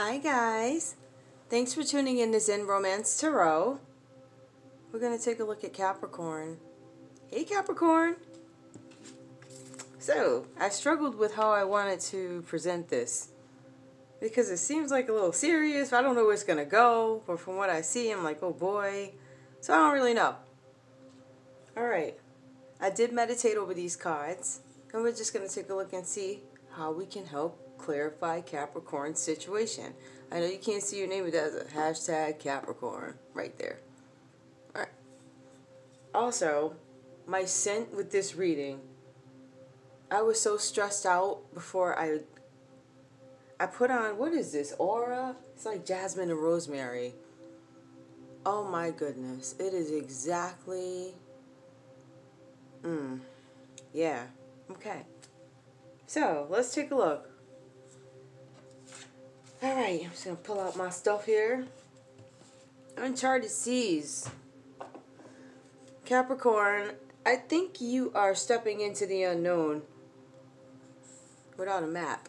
Hi guys, thanks for tuning in to Zen Romance Tarot. We're going to take a look at Capricorn. Hey Capricorn! So, I struggled with how I wanted to present this because it seems like a little serious. I don't know where it's going to go, but from what I see, I'm like, oh boy. So I don't really know. Alright, I did meditate over these cards, and we're just going to take a look and see how we can help clarify Capricorn's situation. I know you can't see your name, but that's a hashtag Capricorn right there. Alright. Also, my scent with this reading, I was so stressed out before I put on, what is this, Aura? It's like jasmine and rosemary. Oh my goodness. It is exactly, yeah, okay. So, let's take a look. Alright, I'm just going to pull out my stuff here. Uncharted Seas. Capricorn, I think you are stepping into the unknown without a map.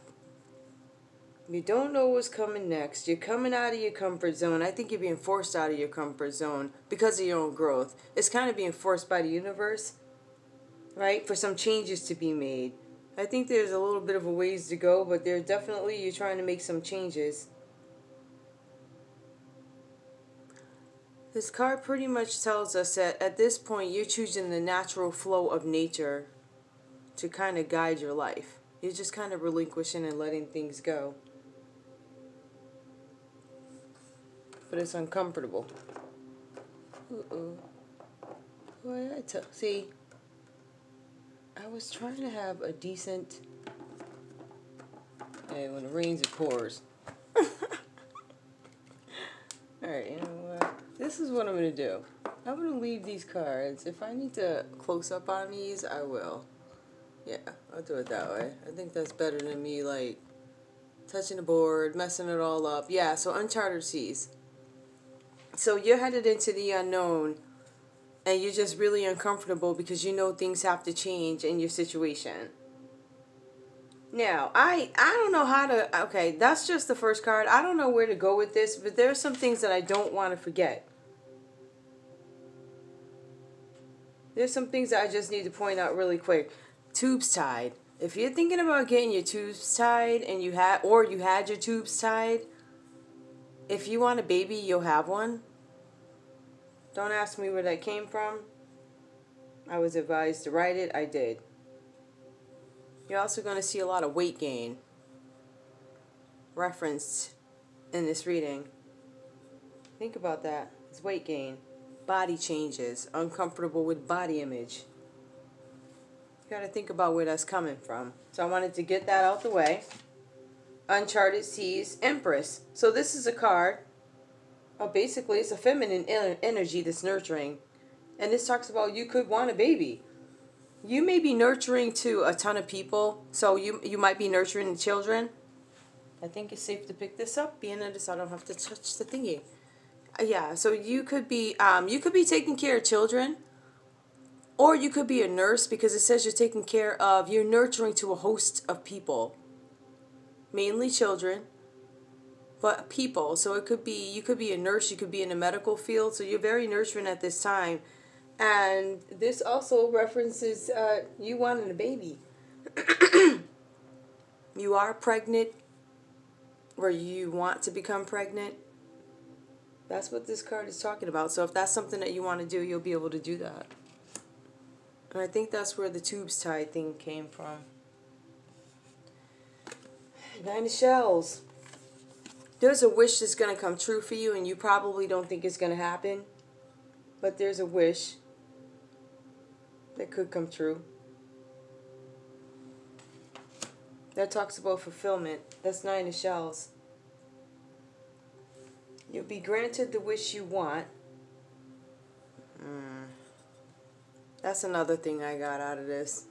You don't know what's coming next. You're coming out of your comfort zone. I think you're being forced out of your comfort zone because of your own growth. It's kind of being forced by the universe, right? For some changes to be made. I think there's a little bit of a ways to go, but there's definitely, you're trying to make some changes. This card pretty much tells us that at this point you're choosing the natural flow of nature to kind of guide your life. You're just kind of relinquishing and letting things go. But it's uncomfortable. Well, see, I was trying to have a decent... Hey, when it rains, it pours. Alright, you know what? This is what I'm going to do. I'm going to leave these cards. If I need to close up on these, I will. Yeah, I'll do it that way. I think that's better than me, like, touching the board, messing it all up. Yeah, so Uncharted Seas. So you're headed into the unknown, and you're just really uncomfortable because you know things have to change in your situation. Now, I don't know how to... Okay, that's just the first card. I don't know where to go with this, but there are some things that I don't want to forget. There's some things that I just need to point out really quick. Tubes tied. If you're thinking about getting your tubes tied, and you had your tubes tied, if you want a baby, you'll have one. Don't ask me where that came from. I was advised to write it. I did. You're also going to see a lot of weight gain referenced in this reading. Think about that. It's weight gain. Body changes. Uncomfortable with body image. You got to think about where that's coming from. So I wanted to get that out the way. Uncharted Seas, Empress. So this is a card. Basically, it's a feminine energy that's nurturing. And this talks about you could want a baby. You may be nurturing to a ton of people. So you might be nurturing children. I think it's safe to pick this up, being that I don't have to touch the thingy. Yeah, so you could be taking care of children. Or you could be a nurse, because it says you're nurturing to a host of people. Mainly children, but people. So you could be a nurse, you could be in the medical field, so you're very nurturing at this time. And this also references you wanting a baby. You are pregnant, or you want to become pregnant. That's what this card is talking about. So if that's something that you want to do, you'll be able to do that. And I think that's where the tubes tied thing came from. Nine of Shells. There's a wish that's going to come true for you, and you probably don't think it's going to happen. But there's a wish that could come true. That talks about fulfillment. That's Nine of Shells. You'll be granted the wish you want. That's another thing I got out of this.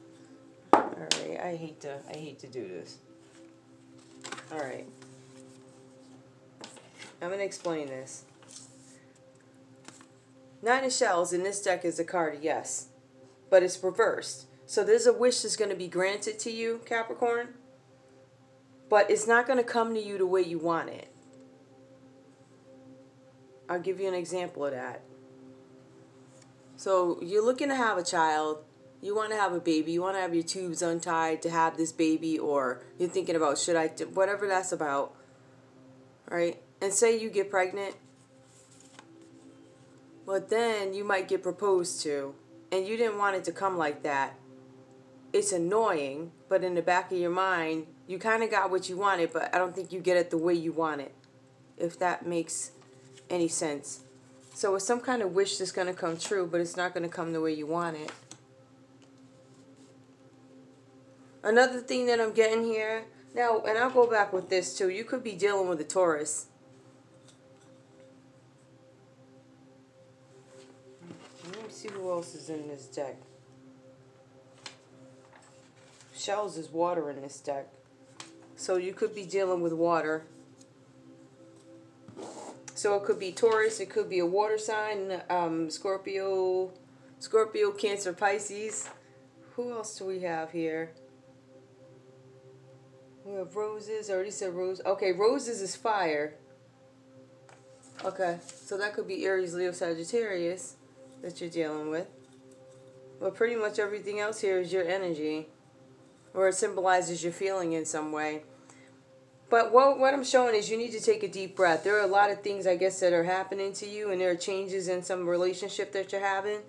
Alright, I hate to do this. Alright. I'm going to explain this. Nine of Shells in this deck is a card, yes. But it's reversed. So there's a wish that's going to be granted to you, Capricorn. But it's not going to come to you the way you want it. I'll give you an example of that. So you're looking to have a child. You want to have a baby. You want to have your tubes untied to have this baby, or you're thinking about should I do whatever that's about, right? And say you get pregnant, but then you might get proposed to, and you didn't want it to come like that. It's annoying, but in the back of your mind, you kind of got what you wanted, but I don't think you get it the way you want it, if that makes any sense. So it's some kind of wish that's going to come true, but it's not going to come the way you want it. Another thing that I'm getting here, now, and I'll go back with this too, you could be dealing with a Taurus. Let me see who else is in this deck. Shells is water in this deck. So you could be dealing with water. So it could be Taurus, it could be a water sign, Scorpio, Cancer, Pisces. Who else do we have here? We have roses. I already said rose. Okay, roses is fire. Okay, so that could be Aries, Leo, Sagittarius that you're dealing with. But pretty much everything else here is your energy. Or it symbolizes your feeling in some way. But what I'm showing is you need to take a deep breath. There are a lot of things, I guess, that are happening to you, and there are changes in some relationship that you're having.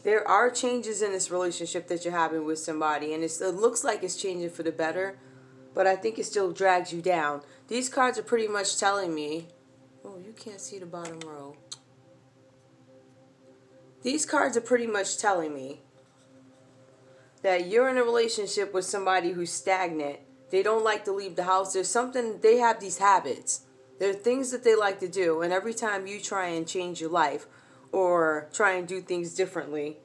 There are changes in this relationship that you're having with somebody, and it looks like it's changing for the better, but I think it still drags you down. These cards are pretty much telling me, oh, you can't see the bottom row. These cards are pretty much telling me that you're in a relationship with somebody who's stagnant. They don't like to leave the house. There's something, they have these habits. There are things that they like to do, and every time you try and change your life or try and do things differently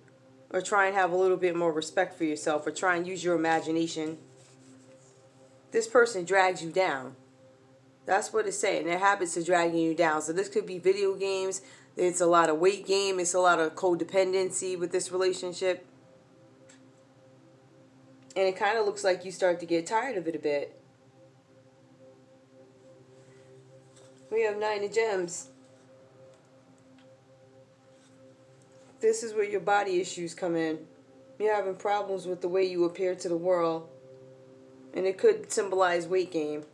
or try and have a little bit more respect for yourself or try and use your imagination, this person drags you down. That's what it's saying. Their habits are dragging you down. So this could be video games. It's a lot of weight game. It's a lot of codependency with this relationship. And it kind of looks like you start to get tired of it a bit. We have 9 of Gems. This is where your body issues come in. You're having problems with the way you appear to the world. And it could symbolize weight gain.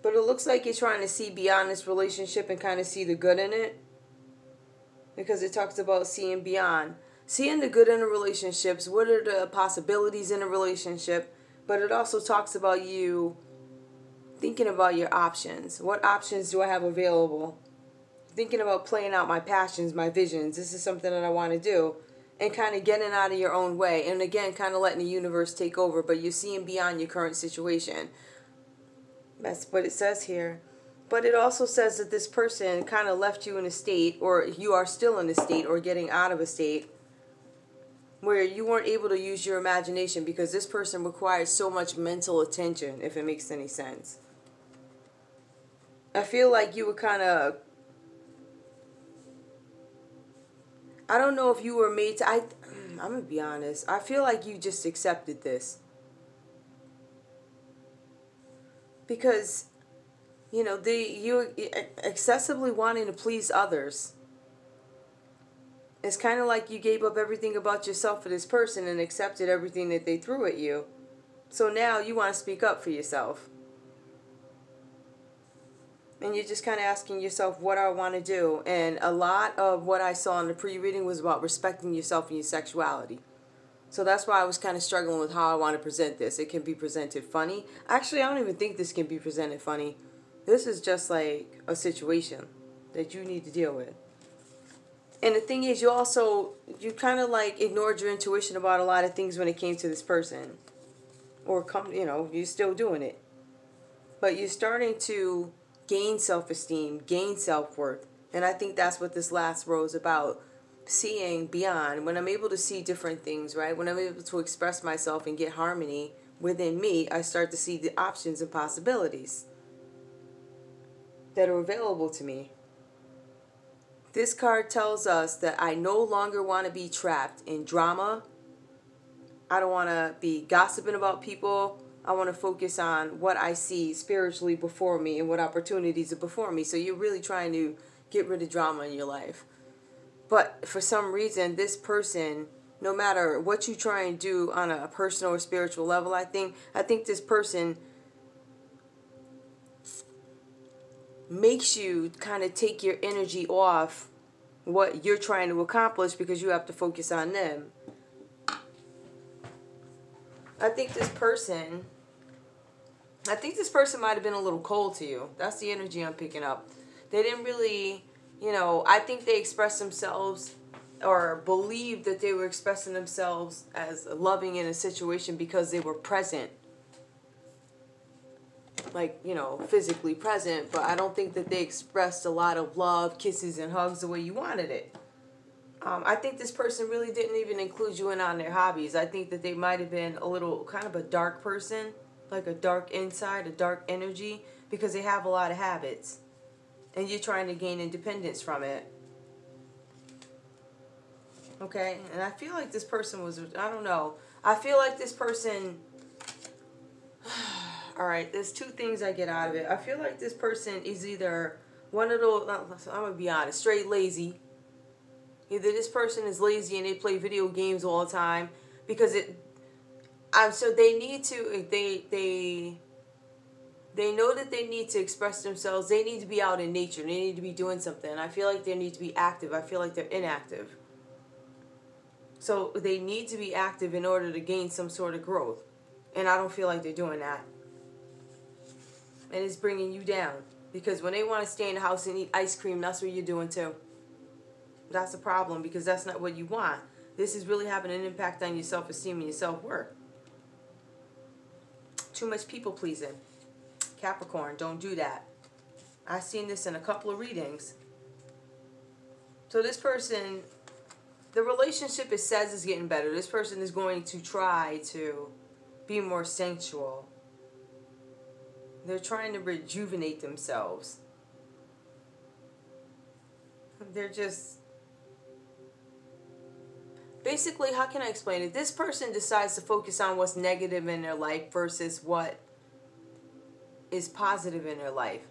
But it looks like you're trying to see beyond this relationship and kind of see the good in it. Because it talks about seeing beyond. Seeing the good in the relationships. What are the possibilities in a relationship? But it also talks about you thinking about your options. What options do I have available? Thinking about playing out my passions, my visions. This is something that I want to do. And kind of getting out of your own way. And again, kind of letting the universe take over. But you're seeing beyond your current situation. That's what it says here. But it also says that this person kind of left you in a state, or you are still in a state, or getting out of a state, where you weren't able to use your imagination because this person requires so much mental attention, if it makes any sense. I feel like you were kind of... I don't know if you were made to... I'm going to be honest. I feel like you just accepted this. Because, you know, you excessively wanting to please others. It's kind of like you gave up everything about yourself for this person and accepted everything that they threw at you. So now you want to speak up for yourself. And you're just kind of asking yourself, what do I want to do? And a lot of what I saw in the pre-reading was about respecting yourself and your sexuality. So that's why I was kind of struggling with how I want to present this. It can be presented funny. Actually, I don't even think this can be presented funny. This is just like a situation that you need to deal with. And the thing is, you kind of like ignored your intuition about a lot of things when it came to this person. Or, you're still doing it. But you're starting to gain self-esteem, gain self-worth. And I think that's what this last row is about. Seeing beyond. When I'm able to see different things, right? When I'm able to express myself and get harmony within me, I start to see the options and possibilities that are available to me. This card tells us that I no longer want to be trapped in drama. I don't want to be gossiping about people I want to focus on what I see spiritually before me and what opportunities are before me. So you're really trying to get rid of drama in your life. But for some reason, this person, no matter what you try and do on a personal or spiritual level, I think this person makes you kind of take your energy off what you're trying to accomplish because you have to focus on them. I think this person might have been a little cold to you. That's the energy I'm picking up. They didn't really, I think they expressed themselves or believed that they were expressing themselves as loving in a situation because they were present. Like, physically present, but I don't think that they expressed a lot of love, kisses, and hugs the way you wanted it. I think this person really didn't even include you in on their hobbies. I think that they might have been a little kind of a dark person, like a dark inside, a dark energy, because they have a lot of habits. And you're trying to gain independence from it. Okay? And I feel like this person was, I don't know. I feel like this person... Alright, there's two things I get out of it. I feel like this person is either one of those, I'm going to be honest, straight lazy. Either this person is lazy and they play video games all the time because so they need to, they know that they need to express themselves. They need to be out in nature. They need to be doing something. I feel like they need to be active. I feel like they're inactive. So they need to be active in order to gain some sort of growth. And I don't feel like they're doing that. And it's bringing you down. Because when they want to stay in the house and eat ice cream, that's what you're doing too. That's the problem because that's not what you want. This is really having an impact on your self-esteem and your self-worth. Too much people pleasing. Capricorn, don't do that. I've seen this in a couple of readings. So this person, the relationship it says is getting better. This person is going to try to be more sensual. They're trying to rejuvenate themselves. They're just... Basically, how can I explain it? This person decides to focus on what's negative in their life versus what is positive in their life.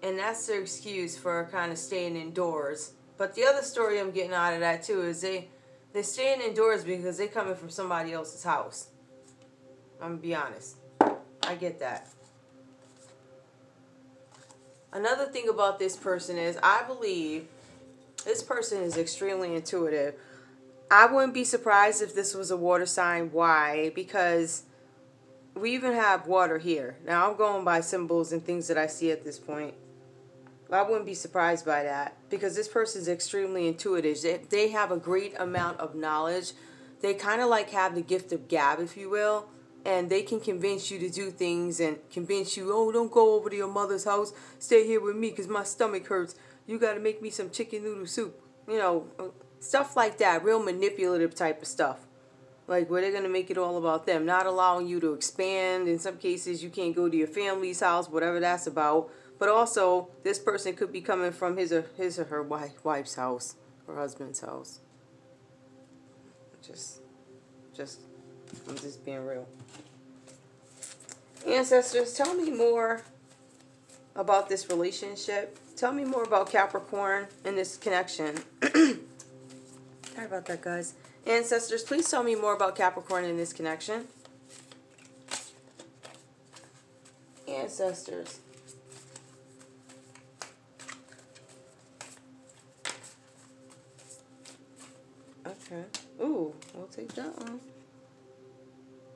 And that's their excuse for kind of staying indoors. But the other story I'm getting out of that too is they're staying indoors because they're coming from somebody else's house. I'm going to be honest. I get that. Another thing about this person is I believe this person is extremely intuitive. I wouldn't be surprised if this was a water sign. Why? Because we even have water here. Now, I'm going by symbols and things that I see at this point. I wouldn't be surprised by that because this person is extremely intuitive. They have a great amount of knowledge. They kind of like have the gift of gab, if you will. And they can convince you to do things and convince you, oh, don't go over to your mother's house. Stay here with me because my stomach hurts. You got to make me some chicken noodle soup. Stuff like that. Real manipulative type of stuff. Like where they're going to make it all about them. Not allowing you to expand. In some cases, you can't go to your family's house, whatever that's about. But also, this person could be coming from his or her wife's house. Or husband's house. I'm just being real. Ancestors, tell me more about this relationship. Tell me more about Capricorn and this connection. Sorry about that, guys. Ancestors, please tell me more about Capricorn and this connection. Ancestors. Okay. Ooh, we'll take that one.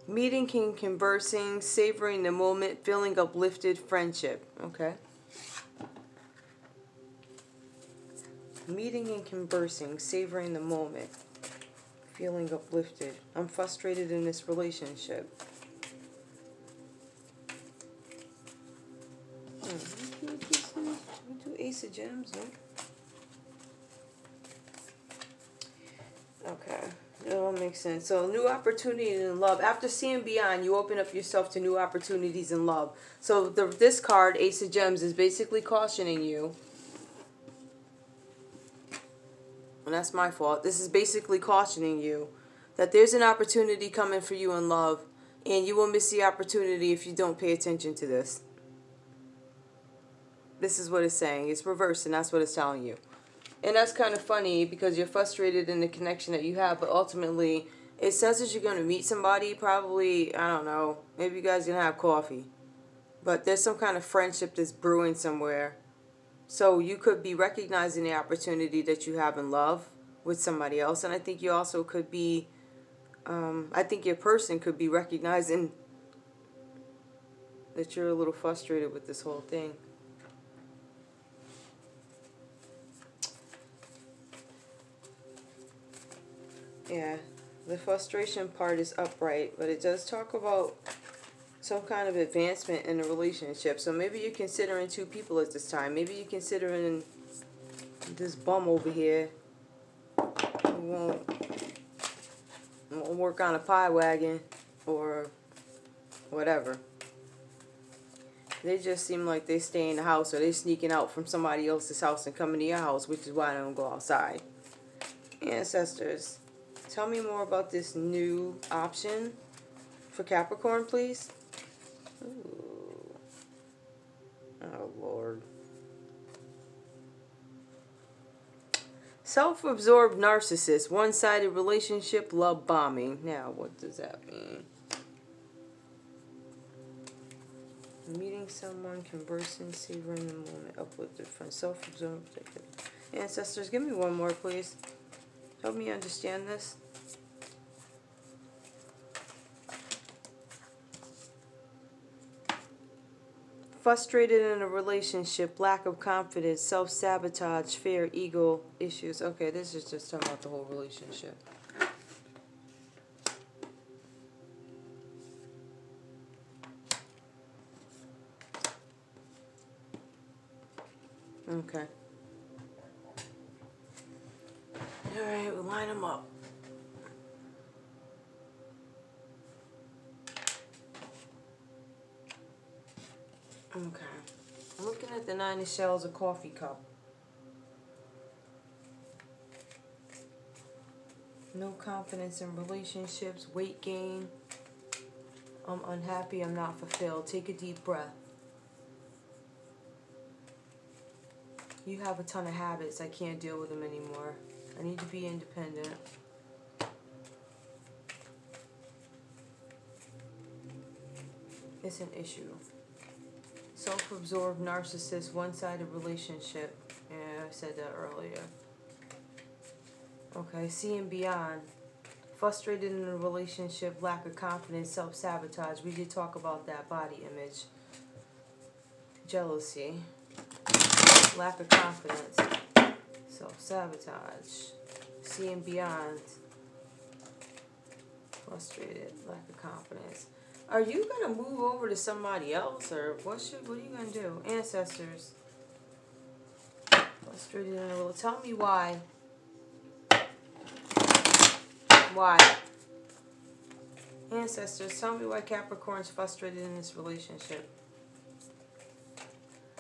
Meeting and conversing, savoring the moment, feeling uplifted, friendship. Okay. Meeting and conversing, savoring the moment, feeling uplifted. I'm frustrated in this relationship. We do Ace of Gems, no? Okay. It all makes sense. So, new opportunity in love. After seeing beyond, you open up yourself to new opportunities in love. So, this card, Ace of Gems, is basically cautioning you. And that's my fault. This is basically cautioning you that there's an opportunity coming for you in love. And you will miss the opportunity if you don't pay attention to this. This is what it's saying. It's reversed, and that's what it's telling you. And that's kind of funny because you're frustrated in the connection that you have, but ultimately it says that you're going to meet somebody, probably, I don't know, maybe you guys are going to have coffee. But there's some kind of friendship that's brewing somewhere. So you could be recognizing the opportunity that you have in love with somebody else. And I think you also could be, I think your person could be recognizing that you're a little frustrated with this whole thing. Yeah, the frustration part is upright, but it does talk about some kind of advancement in the relationship. So maybe you're considering two people at this time. Maybe you're considering this bum over here who won't work on a pie wagon or whatever. They just seem like they stay in the house, or they sneaking out from somebody else's house and coming to your house, which is why I don't go outside. Ancestors, tell me more about this new option for Capricorn, please. Ooh. Oh, Lord. Self-absorbed narcissist, one-sided relationship, love bombing. Now, what does that mean? Meeting someone, conversing, savoring the moment, uplifted friends, self-absorbed. Ancestors, give me one more, please. Help me understand this. Frustrated in a relationship, lack of confidence, self-sabotage, fear, ego issues. Okay, this is just talking about the whole relationship. Okay. Alright, we'll line them up. Okay. I'm looking at the 9 of shells, a coffee cup. No confidence in relationships, weight gain. I'm unhappy, I'm not fulfilled. Take a deep breath. You have a ton of habits. I can't deal with them anymore. I need to be independent. It's an issue. Self-absorbed narcissist, one-sided relationship. Yeah, I said that earlier. Okay, seeing beyond. Frustrated in a relationship, lack of confidence, self-sabotage. We did talk about that. Body image. Jealousy. Lack of confidence. Self-sabotage. Seeing beyond. Frustrated. Lack of confidence. Are you going to move over to somebody else, or what are you going to do? Ancestors. Frustrated in a relationship. Tell me why. Why? Ancestors, tell me why Capricorn's frustrated in this relationship.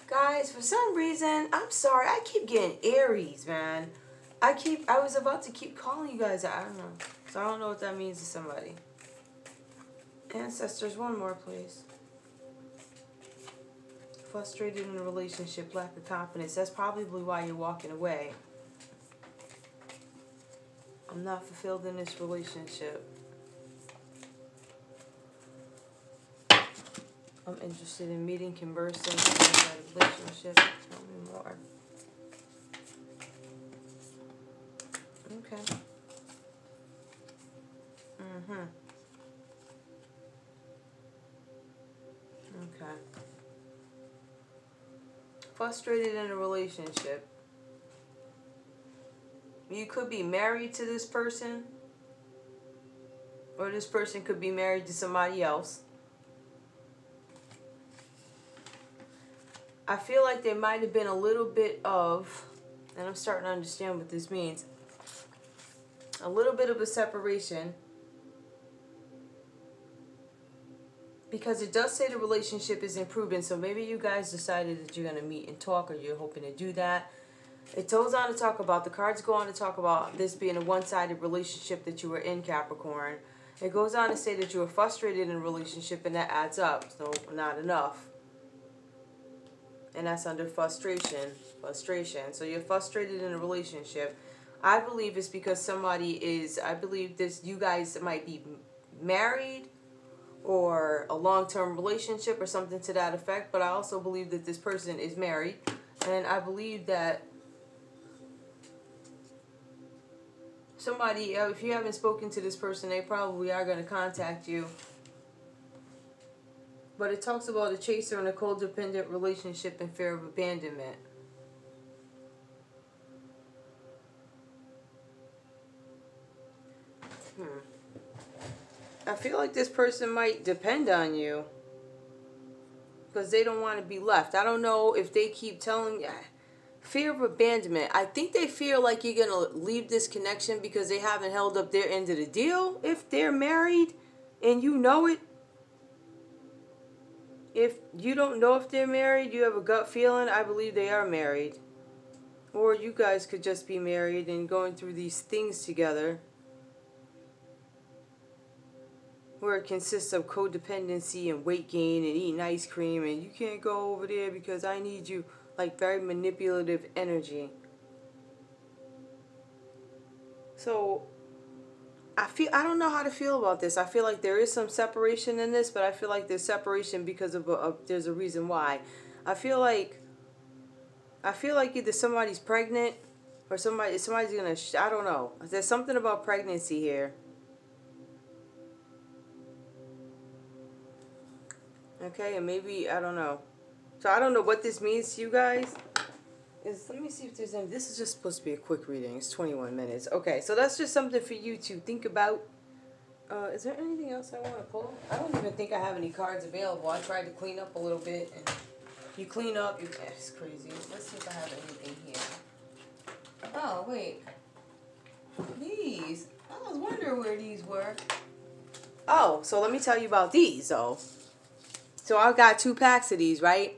Guys, for some reason, I'm sorry, I keep getting Aries, man. I was about to keep calling you guys. I don't know. So I don't know what that means to somebody. Ancestors, one more, please. Frustrated in a relationship, lack of confidence. That's probably why you're walking away. I'm not fulfilled in this relationship. I'm interested in meeting, conversing, inside a relationship. Tell me more. Okay. Okay. Frustrated in a relationship. You could be married to this person, or this person could be married to somebody else. I feel like there might have been a little bit of, and I'm starting to understand what this means, a little bit of a separation, because it does say the relationship is improving, so maybe you guys decided that you're going to meet and talk, or you're hoping to do that. It goes on to talk about, the cards go on to talk about this being a one-sided relationship that you were in, Capricorn. It goes on to say that you are frustrated in a relationship, and that adds up. So not enough. And that's under frustration. So you're frustrated in a relationship. I believe it's because I believe this, you guys might be married or a long-term relationship or something to that effect. But I also believe that this person is married. And I believe that somebody, if you haven't spoken to this person, they probably are going to contact you. But it talks about a chaser in a codependent relationship and fear of abandonment. I feel like this person might depend on you because they don't want to be left. I don't know if they keep telling you. Fear of abandonment. I think they feel like you're going to leave this connection because they haven't held up their end of the deal. If they're married and you know it. If you don't know if they're married, you have a gut feeling, I believe they are married. Or you guys could just be married and going through these things together. Where it consists of codependency and weight gain and eating ice cream and you can't go over there because I need you. Like very manipulative energy. So I don't know how to feel about this. I feel like there is some separation in this, but I feel like there's separation because of there's a reason why. I feel like either somebody's pregnant or somebody's gonna. I don't know. There's something about pregnancy here. Okay, and maybe I don't know. So I don't know what this means to you guys. Let me see if there's any. This is just supposed to be a quick reading. It's 21 minutes. Okay, so that's just something for you to think about. Is there anything else I want to pull? I don't even think I have any cards available. I tried to clean up a little bit, and you clean up. It's crazy. Let's see if I have anything here. Oh wait, these. I was wondering where these were. Oh, so let me tell you about these though. So I got 2 packs of these, right?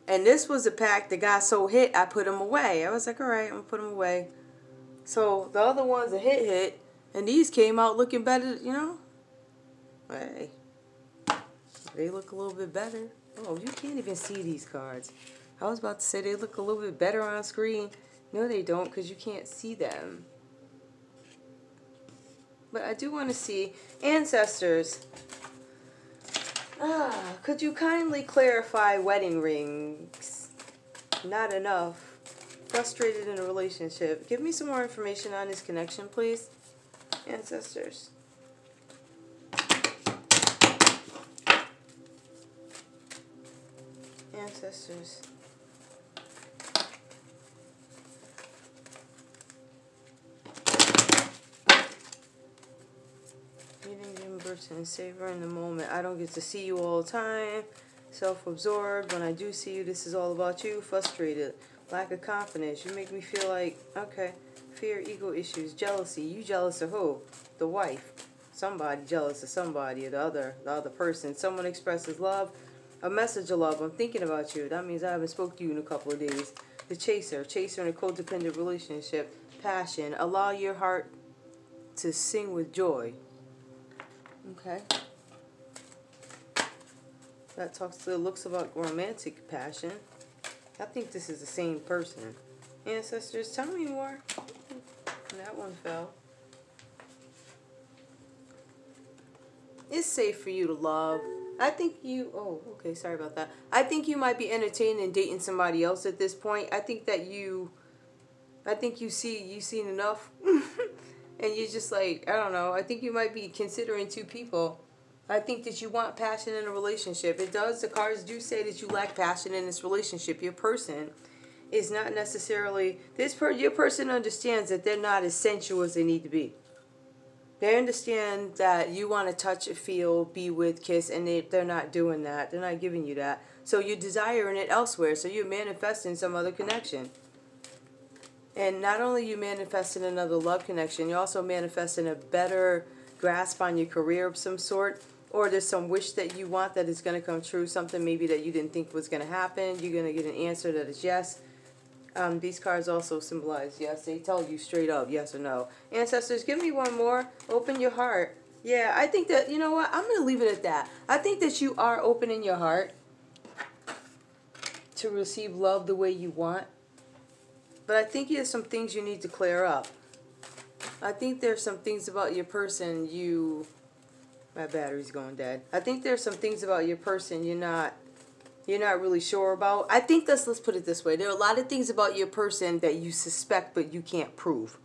And this was a pack that got so hit, I put them away. I was like, all right, I'm going to put them away. So the other ones are hit, and these came out looking better, you know? Hey, they look a little bit better. Oh, you can't even see these cards. I was about to say they look a little bit better on screen. No, they don't, because you can't see them. But I do want to see ancestors. Could you kindly clarify wedding rings? Not enough. Frustrated in a relationship. Give me some more information on this connection, please. Ancestors. Ancestors. And savor in the moment. I don't get to see you all the time. Self-absorbed. When I do see you, this is all about you. Frustrated. Lack of confidence. You make me feel like, okay. Fear, ego issues, jealousy. You jealous of who? The wife. Somebody jealous of somebody or the other person. Someone expresses love. A message of love. I'm thinking about you. That means I haven't spoke to you in a couple of days. The chaser. Chaser in a codependent relationship. Passion. Allow your heart to sing with joy. Okay. That looks about romantic passion. I think this is the same person. Ancestors, tell me more. That one fell. It's safe for you to love. I think you... Oh, okay, sorry about that. I think you might be entertained and dating somebody else at this point. I think that you've seen enough. And you're just like, I don't know. I think you might be considering 2 people. I think that you want passion in a relationship. It does. The cards do say that you lack passion in this relationship. Your person is not necessarily... Your person understands that they're not as sensual as they need to be. They understand that you want to touch, feel, be with, kiss, and they're not doing that. They're not giving you that. So you're desiring it elsewhere. So you're manifesting some other connection. And not only you manifesting another love connection, you're also manifesting a better grasp on your career of some sort. Or there's some wish that you want that is going to come true. Something maybe that you didn't think was going to happen. You're going to get an answer that is yes. These cards also symbolize yes. They tell you straight up yes or no. Ancestors, give me one more. Open your heart. Yeah, I think that, you know what, I'm going to leave it at that. I think that you are opening your heart to receive love the way you want. But I think there's some things you need to clear up. I think there's some things about your person my battery's going dead. I think there's some things about your person you're not really sure about. I think let's put it this way. There are a lot of things about your person that you suspect but you can't prove,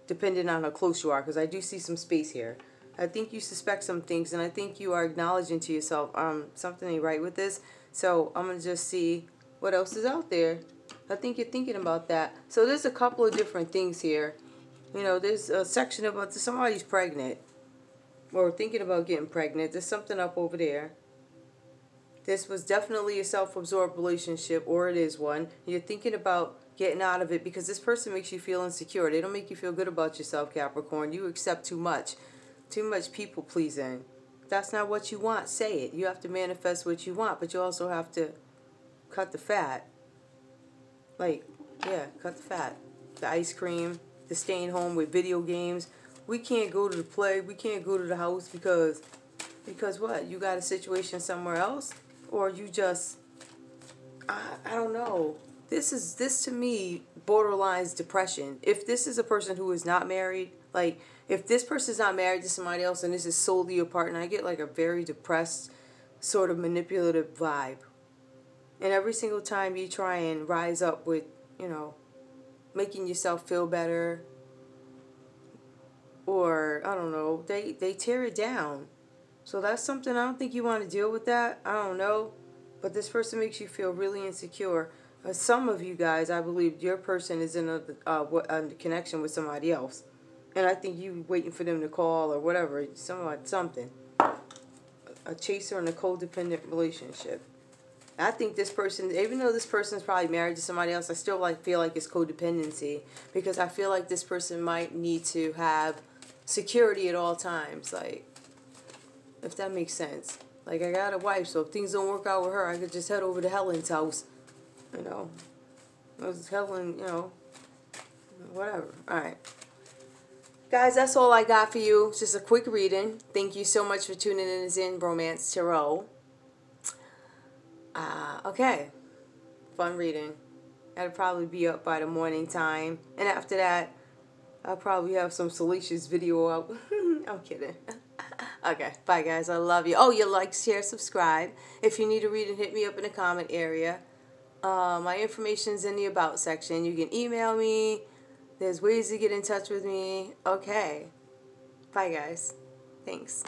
depending on how close you are, because I do see some space here. I think you suspect some things, and I think you are acknowledging to yourself, something ain't right with this. So I'm going to just see what else is out there. I think you're thinking about that. So there's a couple of different things here. You know, there's a section about somebody's pregnant or thinking about getting pregnant. There's something up over there. This was definitely a self-absorbed relationship, or it is one. You're thinking about getting out of it because this person makes you feel insecure. They don't make you feel good about yourself, Capricorn. You accept too much people pleasing. That's not what you want. Say it. You have to manifest what you want, but you also have to cut the fat. Like, yeah, cut the fat. The ice cream, the staying home with video games. We can't go to the play. We can't go to the house because what? You got a situation somewhere else? Or you just, I don't know. This to me borderlines depression. If this is a person who is not married, like if this person is not married to somebody else and this is solely your partner, I get like a very depressed sort of manipulative vibe. And every single time you try and rise up with, making yourself feel better, or I don't know, they tear it down. So that's something, I don't think you want to deal with that. I don't know. But this person makes you feel really insecure. Some of you guys, I believe your person is in a connection with somebody else. And I think you waiting for them to call or whatever. Something. A chaser in a codependent relationship. I think this person, even though this person is probably married to somebody else, I still feel like it's codependency. Because I feel like this person might need to have security at all times. Like, if that makes sense. Like, I got a wife, so if things don't work out with her, I could just head over to Helen's house. Helen, whatever. Alright. Guys, that's all I got for you. It's just a quick reading. Thank you so much for tuning in to Zen Romance Tarot. Okay. Fun reading. That'll probably be up by the morning time. And after that, I'll probably have some salacious video out. I'm kidding. Okay, bye guys. I love you. Oh, you like, share, subscribe. If you need a reading, hit me up in the comment area. My information's in the about section. You can email me. There's ways to get in touch with me. Okay. Bye guys. Thanks.